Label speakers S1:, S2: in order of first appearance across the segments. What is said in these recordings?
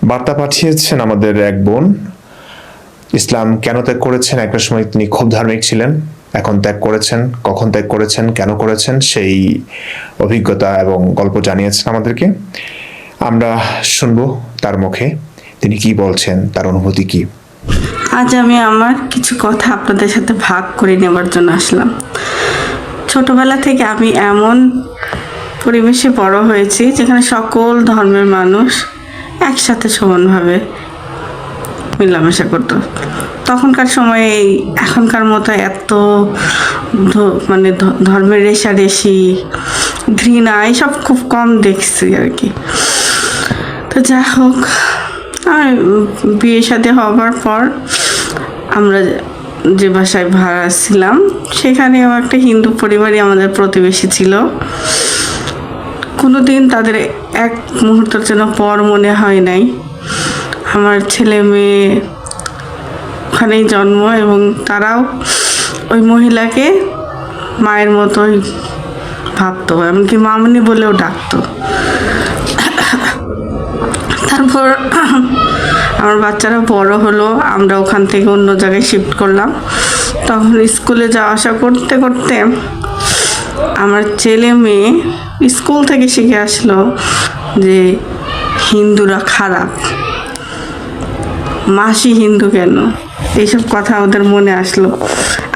S1: বার্তা পাঠিয়েছেন আমাদের এক বোন। ইসলাম কেন ত্যাগ করেছেন, একটা সময় তিনি খুব ধার্মিক ছিলেন, এখন ত্যাগ করেছেন, কখন ত্যাগ করেছেন, কেন করেছেন, সেই অভিজ্ঞতা এবং গল্প জানিয়েছেন আমাদেরকে। আমরা শুনবো তার মুখে তিনি কি বলছেন, তার অনুভূতি কি।
S2: আজ আমি আমার কিছু কথা আপনাদের সাথে ভাগ করে নেবার জন্য আসলাম। ছোটবেলা থেকে আমি এমন পরিবেশে বড় হয়েছি যেখানে সকল ধর্মের মানুষ একসাথে সমানভাবে মেলামেশা করতো। তখনকার সময়ে এই এখনকার মতো এত মানে ধর্মের রেষারেষি, ঘৃণা এইসব খুব কম দেখছি আর কি। তো যা হোক, আর বিয়ে শাদী হবার পর আমরা যে বাসায় ভাড়া ছিলাম সেখানেও একটা হিন্দু পরিবারই আমাদের প্রতিবেশী ছিল। কোনোদিন তাদের এক মুহূর্তের জন্য পর মনে হয় নাই। আমার ছেলে মেয়ে ওখানেই জন্ম এবং তারাও ওই মহিলাকে মায়ের মতোই ভাবতো, এমনকি মামনি বলেও ডাকতো। তারপর আমার বাচ্চারা বড় হলো, আমরা ওখান থেকে অন্য জায়গায় শিফট করলাম। তখন স্কুলে যাওয়া আসা করতে করতে আমার ছেলে মেয়ে স্কুল থেকে শিখে আসলো যে হিন্দুরা খারাপ, মাসি হিন্দু কেন, এইসব কথা ওদের মনে আসলো।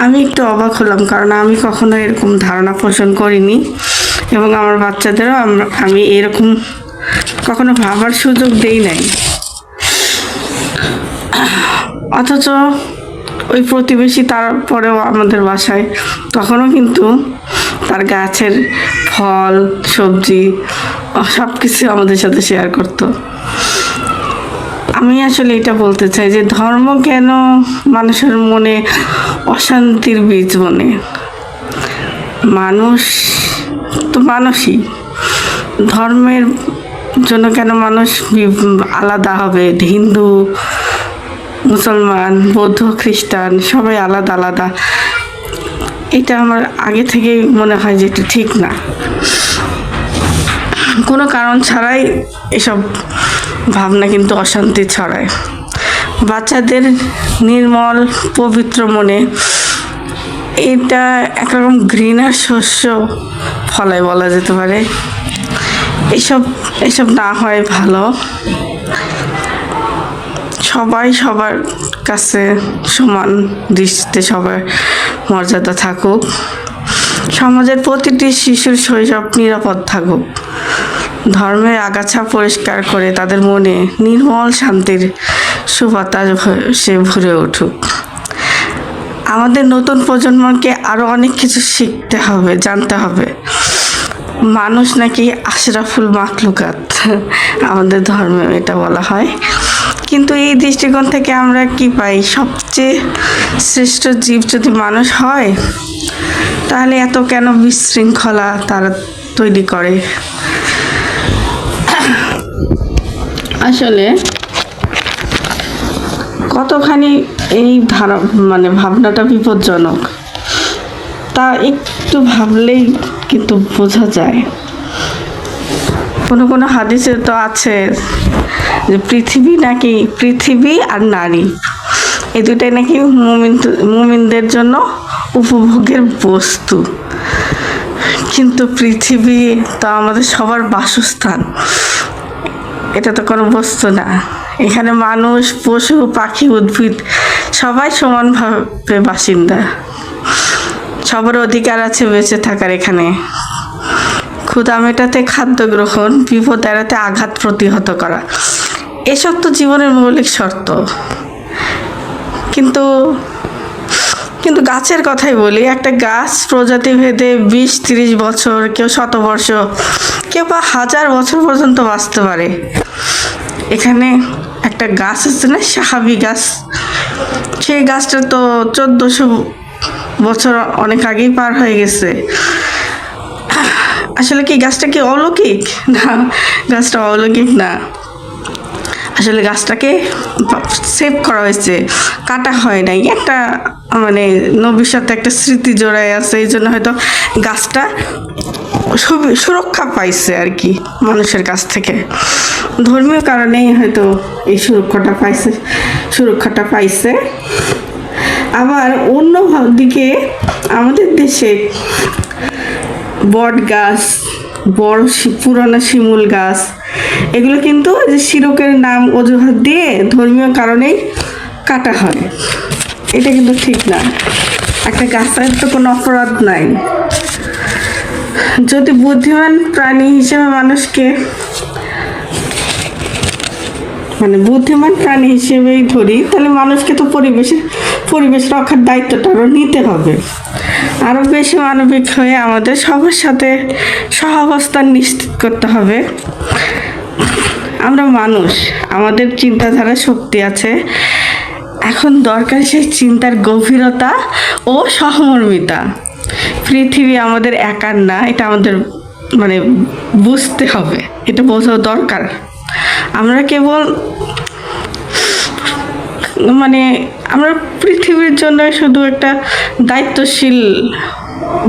S2: আমি একটু অবাক হলাম, কারণ আমি কখনো এরকম ধারণা পোষণ করিনি এবং আমার বাচ্চাদেরও আমি এরকম কখনো ভাবার সুযোগ দেই নাই। অথচ ওই প্রতিবেশী তারপরেও আমাদের বাসায় তখনও কিন্তু তার গাছের ফল সবজি সব কিছু আমাদের সাথে শেয়ার করতো। আমি আসলে এটা বলতে চাই যে ধর্ম কেন মানুষের মনে অশান্তির বীজ বনে? মানুষ তো মানুষই, ধর্মের জন্য কেন মানুষ আলাদা হবে? হিন্দু, মুসলমান, বৌদ্ধ, খ্রিস্টান সবাই আলাদা আলাদা, এটা আমার আগে থেকেই মনে হয় যে এটা ঠিক না। কোনো কারণ ছাড়াই এসব ভাবনা কিন্তু অশান্তি ছড়ায়। বাচ্চাদের নির্মল পবিত্র মনে এটা একরকম ঘৃণার শস্য ফলায় বলা যেতে পারে। এসব না হয় ভালো। সবাই সবার কাছে সমান দৃষ্টিতে সবার মর্যাদা থাকুক। সমাজের প্রতিটি শিশুর শৈশব নিরাপদ থাকুক। ধর্মের আগাছা পরিষ্কার করে তাদের মনে নির্মল শান্তির সুবাতাস সে ভরে উঠুক। আমাদের নতুন প্রজন্মকে আরো অনেক কিছু শিখতে হবে, জানতে হবে। মানুষ নাকি আশরাফুল মাখলুকাত, আমাদের ধর্মে এটা বলা হয়। কিন্তু এই দৃষ্টিকোণ থেকে আমরা কি পাই? সবচেয়ে শ্রেষ্ঠ জীব যদি মানুষ হয়, তাহলে এত কেন বিশৃঙ্খলা তারা তৈরি করে? আসলে কতখানি এই ভাবনাটা বিপজ্জনক তা একটু ভাবলেই কিন্তু বোঝা যায়। কোনো হাদিসে তো আছে যে পৃথিবী আর নারী এই দুটাই নাকি মুমিনদের জন্য উপভোগের বস্তু। কিন্তু পৃথিবী তো আমাদের সবার বাসস্থান, এটা তো কোনো বস্তু না। এখানে মানুষ, পশু, পাখি, উদ্ভিদ সবাই সমানভাবে বাসিন্দা। সবার অধিকার আছে বেঁচে থাকার এখানে। ক্ষুধা মেটাতে খাদ্য গ্রহণ, বিপদ এড়াতে আঘাত প্রতিহত করা, এসব তো জীবনের মৌলিক শর্ত। কিন্তু গাছের কথাই বলি, একটা গাছ প্রজাতি ভেদে 20-30 বছর, কেউ 100 বর্ষ, কেউ বা 1000 বছর পর্যন্ত বাঁচতে পারে। এখানে একটা গাছ আছে না, সাহাবি গাছ, সেই গাছটা তো 1400 বছর অনেক আগেই পার হয়ে গেছে। আসলে কি গাছটা কি অলৌকিক? না, গাছটা অলৌকিক না। আসলে গাছটাকে সেভ করা হয়েছে, কাটা হয় নাই। একটা নবীর সাথে একটা স্মৃতি জড়ায় আছে, এই জন্য হয়তো গাছটা সুরক্ষা পাইছে আর কি মানুষের কাছ থেকে। ধর্মীয় কারণেই হয়তো এই সুরক্ষাটা পাইছে। আবার অন্য দিকে আমাদের দেশে বট গাছ, বড় পুরানো শিমুল গাছ, এগুলো কিন্তু যে শিরকের নাম অজুহাত দিয়ে ধর্মীয় কারণেই কাটা হয়। এটা কিন্তু ঠিক না। একটা গাছের তো কোনো অপরাধ নাই। যদি বুদ্ধিমান প্রাণী হিসেবে মানুষকে বুদ্ধিমান প্রাণী হিসেবেই ধরি, তাহলে মানুষকে তো পরিবেশ রক্ষার দায়িত্বটা আরও নিতে হবে। আরও বেশি মানবিক হয়ে আমাদের সবার সাথে সহাবস্থান নিশ্চিত করতে হবে। আমরা মানুষ, আমাদের চিন্তাধারা শক্তি আছে। এখন দরকার সেই চিন্তার গভীরতা ও সহমর্মিতা। পৃথিবী আমাদের একার না, এটা আমাদের বুঝতে হবে, এটা বোঝা দরকার। আমরা কেবল আমরা পৃথিবীর জন্য শুধু একটা দায়িত্বশীল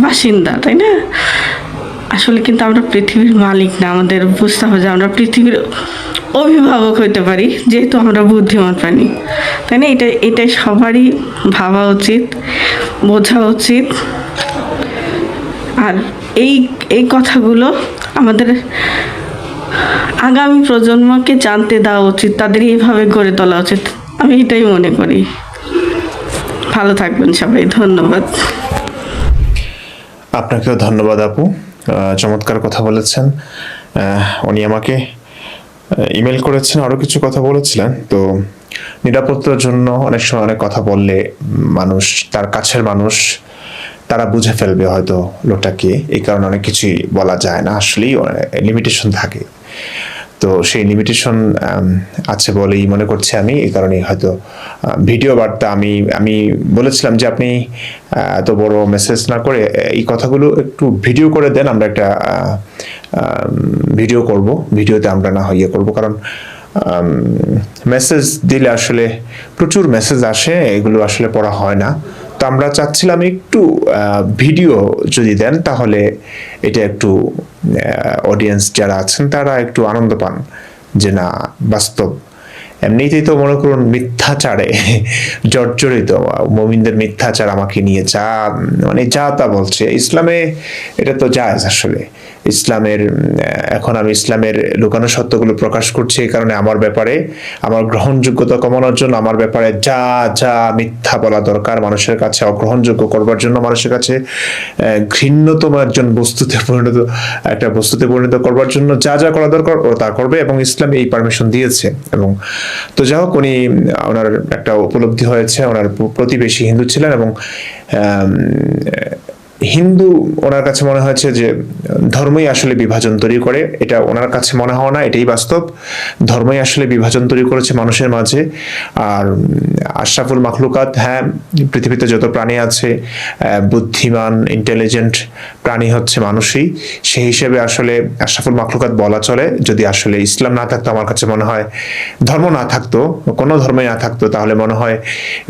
S2: বাসিন্দা, তাই না? আসলে কিন্তু আমরা পৃথিবীর মালিক না। আমাদের বুঝতে হবে যে আমরা পৃথিবীর অভিভাবক হইতে পারি, যেহেতু আমরা বুদ্ধিমান প্রাণী, তাই না? এটাই সবারই ভাবা উচিত, বোঝা উচিত। আর এই কথাগুলো আমাদের আগামী প্রজন্মকে জানতে দেওয়া উচিত, তাদের এইভাবে গড়ে তোলা উচিত। আমি এটাই মনে করি। ভালো থাকবেন সবাই, ধন্যবাদ।
S1: আপনাকেও ধন্যবাদ আপু, চমৎকার কথা বলেছেন। উনি আমাকে ইমেল করেছেন, আরও কিছু কথা বলেছিলেন। তো নিরাপত্তার জন্য অনেক সময় অনেক কথা বললে মানুষ, তার কাছের মানুষ, তারা বুঝে ফেলবে হয়তো লোকটাকে, এই কারণে অনেক কিছুই বলা যায় না, আসলেই লিমিটেশন থাকে। তো সেই লিমিটেশন আছে বলেই মনে করছি আমি, এই কারণে হয়তো ভিডিও বার্তা আমি বলেছিলাম যে আপনি এত বড় মেসেজ না করে এই কথাগুলো একটু ভিডিও করে দেন, আমরা একটা ভিডিও করব, ভিডিওতে আমরা না হয় করব। কারণ মেসেজ দিলে আসলে প্রচুর মেসেজ আসে, এগুলো আসলে পড়া হয় না। তো আমরা চাচ্ছিলাম একটু ভিডিও যদি দেন, তাহলে এটা একটু অডিয়েন্স যারা আছেন তারা একটু আনন্দ পান যে না, বাস্তব। এমনিতেই তো মনে করুন মিথ্যাচারে জর্জরিত মুমিনদের মিথ্যাচার আমাকে নিয়ে যা তা বলছে। ইসলামে এটা তো জায়েজ আসলে। এখন আমি ইসলামের লুকানো সত্যগুলো প্রকাশ করছি, এই কারণে আমার ব্যাপারে, আমার গ্রহণযোগ্যতা কমানোর জন্য, আমার ব্যাপারে যা মিথ্যা বলা দরকার, মানুষের কাছে অগ্রহণযোগ্য করবার জন্য, মানুষের কাছে ঘৃণ্যতম একটা বস্তুতে পরিণত করবার জন্য যা করা দরকার ও তা করবে, এবং ইসলাম এই পারমিশন দিয়েছে। এবং তো যাই হোক, ওনার একটা উপলব্ধি হয়েছে। ওনার প্রতিবেশী হিন্দু ছিলেন, এবং হিন্দু ওনার কাছে মনে হয়েছে যে ধর্মই আসলে বিভাজন তৈরি করে। এটা ওনার কাছে মনে হওয়া না, এটাই বাস্তব। ধর্মই আসলে বিভাজন তৈরি করেছে মানুষের মাঝে। আর আশরাফুল মাখলুকাত, হ্যাঁ, পৃথিবীতে যত প্রাণী আছে বুদ্ধিমান ইন্টেলিজেন্ট প্রাণী হচ্ছে মানুষই। সেই হিসেবে আসলে আশরাফুল মাখলুকাত বলা চলে। যদি আসলে ইসলাম না থাকতো, আমার কাছে মনে হয়, ধর্ম না থাকতো, কোনো ধর্মই না থাকতো, তাহলে মনে হয়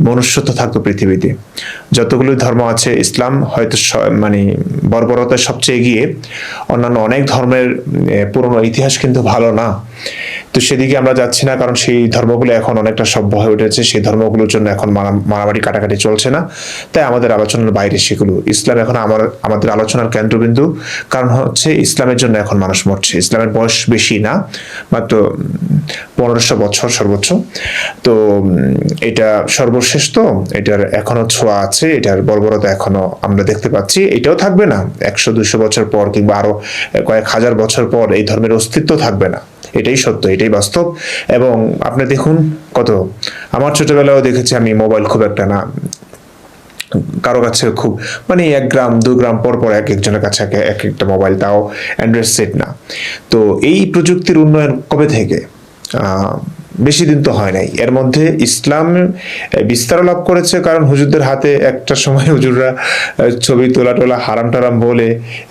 S1: মনুষ্যত্ব থাকতো পৃথিবীতে। যতগুলো ধর্ম আছে, ইসলাম হয়তো বর্বরতায় সবচেয়ে এগিয়ে। অন্যান্য অনেক ধর্মের পুরনো ইতিহাস কিন্তু ভালো না। তো সেদিকে আমরা যাচ্ছি না, কারণ সেই ধর্মগুলো এখন অনেকটা সভ্য হয়ে উঠেছে। সেই ধর্মগুলোর জন্য এখন মারামারি কাটাকাটি চলছে না, তাই আমাদের আলোচনার বাইরে সেগুলো। ইসলাম এখন আমাদের আলোচনার কেন্দ্রবিন্দু, কারণ হচ্ছে ইসলামের জন্য এখন মানুষ মরছে। ইসলামের বয়স বেশি না, মাত্র 1500 বছর সর্বোচ্চ। তো এটা সর্বশেষ, তো এটার এখনো ছোঁয়া আছে, এটার বর্বরতা এখনো আমরা দেখতে পাচ্ছি। এটাও থাকবে না 100-200 বছর পর, কিংবা আরো কয়েক হাজার বছর পর এই ধর্মের অস্তিত্ব থাকবে না। এটাই সত্য, এটাই বাস্তব। এবং আপনি দেখুন, আমার ছোটবেলাও দেখেছি আমি, মোবাইল খুব একটা না, কারো কাছে খুব 1 গ্রাম 2 গ্রাম পর একজনের কাছে এক একটা মোবাইল, তাও অ্যান্ড্রয়েড সেট না। তো এই প্রযুক্তির উন্নয়ন কবে থেকে? বেশি দিন তো হয় নাই, এর মধ্যে ইসলাম বিস্তার লাভ করেছে, কারণ হুজুরদের হাতে একটা সময় হুজুররা ছবি তোলা টোলা হারাম টারাম বলে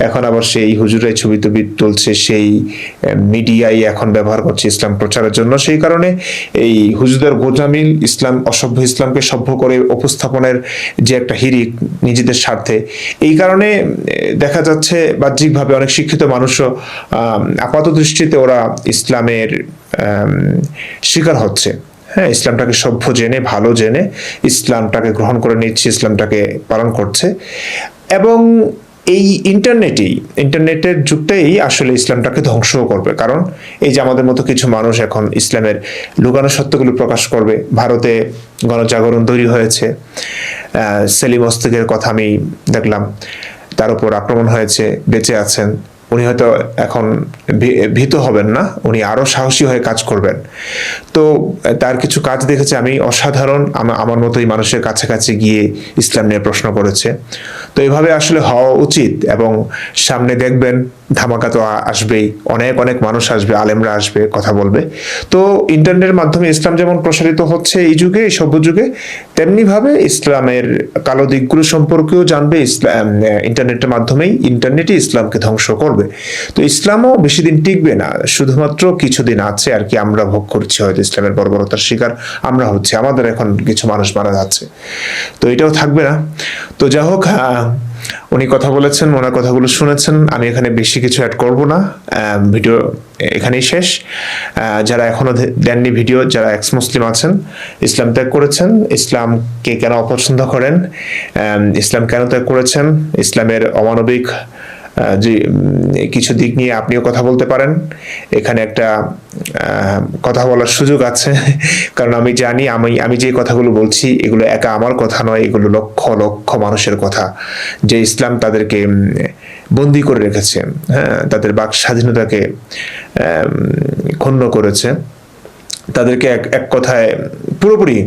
S1: এখন আবার সেই হুজুরাই ছবি টবি তুলছে, সেই মিডিয়াই এখন ব্যবহার করছে ইসলাম প্রচারের জন্য। সেই কারণে এই হুজুরদের গোজামিল ইসলাম অসভ্য ইসলামকে সভ্য করে উপস্থাপনের যে একটা হিড়িক নিজেদের স্বার্থে, এই কারণে দেখা যাচ্ছে বাহ্যিকভাবে অনেক শিক্ষিত মানুষও আপাত দৃষ্টিতে ওরা ইসলামের শিকার হচ্ছে। হ্যাঁ, ইসলামটাকে সভ্য জেনে ভালো জেনে ইসলামটাকে গ্রহণ করে নিচ্ছে, ইসলামটাকে পালন করছে। এবং এই ইন্টারনেটের যুগটাই আসলে ইসলামটাকে ধ্বংসও করবে, কারণ এই যে আমাদের মতো কিছু মানুষ এখন ইসলামের লুকানো সত্যগুলো প্রকাশ করবে। ভারতে গণজাগরণ তৈরি হয়েছে, সেলিম ওস্তাদের কথা আমি দেখলাম, তার উপর আক্রমণ হয়েছে, বেঁচে আছেন। উনি হয়তো এখন ভীত হবেন না, উনি আরো সাহসী হয়ে কাজ করবেন। তো তার কিছু কাজ দেখেছি আমি অসাধারণ, আমার মতোই মানুষের কাছাকাছি গিয়ে ইসলাম নিয়ে প্রশ্ন করেছে। তো এইভাবে আসলে হওয়া উচিত। এবং সামনে দেখবেন ধামাকা তো আসবেই, অনেক অনেক মানুষ আসবে, আলেমরা আসবে, কথা বলবে। তো ইন্টারনেটের মাধ্যমে ইসলাম যেমন প্রসারিত হচ্ছে এই যুগে, এই সভ্য যুগে, তেমনি ভাবে ইসলামের কালো দিকগুলো সম্পর্কেও জানবে ইন্টারনেটের মাধ্যমেই। ইন্টারনেটই ইসলামকে ধ্বংস করবে। তো ইসলামও বেশি দিন টিকবে না, শুধুমাত্র কিছুদিন আছে আর কি। আমরা ভোগ করছি হয়তো ইসলামের বর্বরতার শিকার আমরা হচ্ছে, আমাদের এখন কিছু মানুষ মারা যাচ্ছে, তো এটাও থাকবে না। তো যাই হোক, উনি কথা বলেছেন, ওনার কথাগুলো শুনেছেন, আমি এখানে বেশি কিছু অ্যাড করব না। ভিডিও এখানেই শেষ। যারা এখনো দেননি ভিডিও, যারা এক্স মুসলিম আছেন, ইসলাম ত্যাগ করেছেন, ইসলামকে কেন অপছন্দ করেন, ইসলাম কেন ত্যাগ করেছেন, ইসলামের অমানবিক যে কিছু দিক নিয়ে আপনিও কথা বলতে পারেন। এখানে একটা কথা বলার সুযোগ আছে, কারণ আমি জানি আমি যে কথাগুলো বলছি এগুলো একা আমার কথা নয়, এগুলো লক্ষ লক্ষ মানুষের কথা, যে ইসলাম তাদেরকে বন্দি করে রেখেছে। হ্যাঁ, তাদের বাক স্বাধীনতাকে ক্ষুণ্ণ করেছে, তাদেরকে এক কথায় পুরোপুরি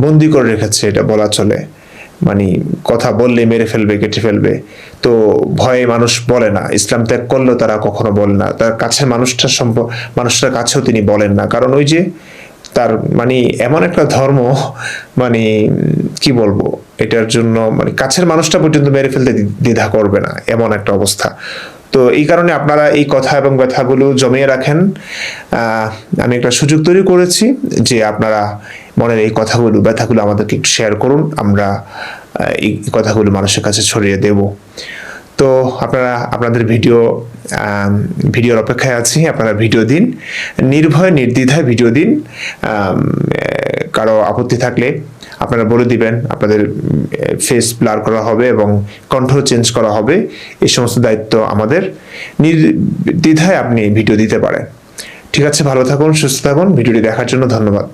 S1: বন্দি করে রেখেছে, এটা বলা চলে। মানে কথা বললে মেরে ফেলবে, কেটে ফেলবে। তো ভয়ে মানুষ বলে না, ইসলাম ত্যাগ করলেও তারা কখনো বলে না, তার কাছের মানুষটার কাছেও তিনি বলেন না, কারণ ওই যে তার মানে এমন একটা ধর্ম, মানে কি বলবো, এটার জন্য মানে কাছের মানুষটা পর্যন্ত মেরে ফেলতে দ্বিধা করবে না, এমন একটা অবস্থা। তো এই কারণে আপনারা এই কথা এবং ব্যথাগুলো জমিয়ে রাখেন। আমি একটা সুযোগ তৈরি করেছি যে আপনারা মনের এই কথাগুলো ব্যথাগুলো আমাদেরকে একটু শেয়ার করুন, আমরা এই কথাগুলো মানুষের কাছে ছড়িয়ে দেব। তো আপনারা আপনাদের ভিডিওর অপেক্ষায় আছি, আপনারা ভিডিও দিন, নির্ভয় নির্দ্বিধায় ভিডিও দিন। কারো আপত্তি থাকলে আপনারা বলে দিবেন, আপনাদের ফেস ব্লার করা হবে এবং কণ্ঠ চেঞ্জ করা হবে, এই সমস্ত দায়িত্ব আমাদের। নির্দ্বিধায় আপনি ভিডিও দিতে পারেন। ঠিক আছে, ভালো থাকুন, সুস্থ থাকুন। ভিডিওটি দেখার জন্য ধন্যবাদ।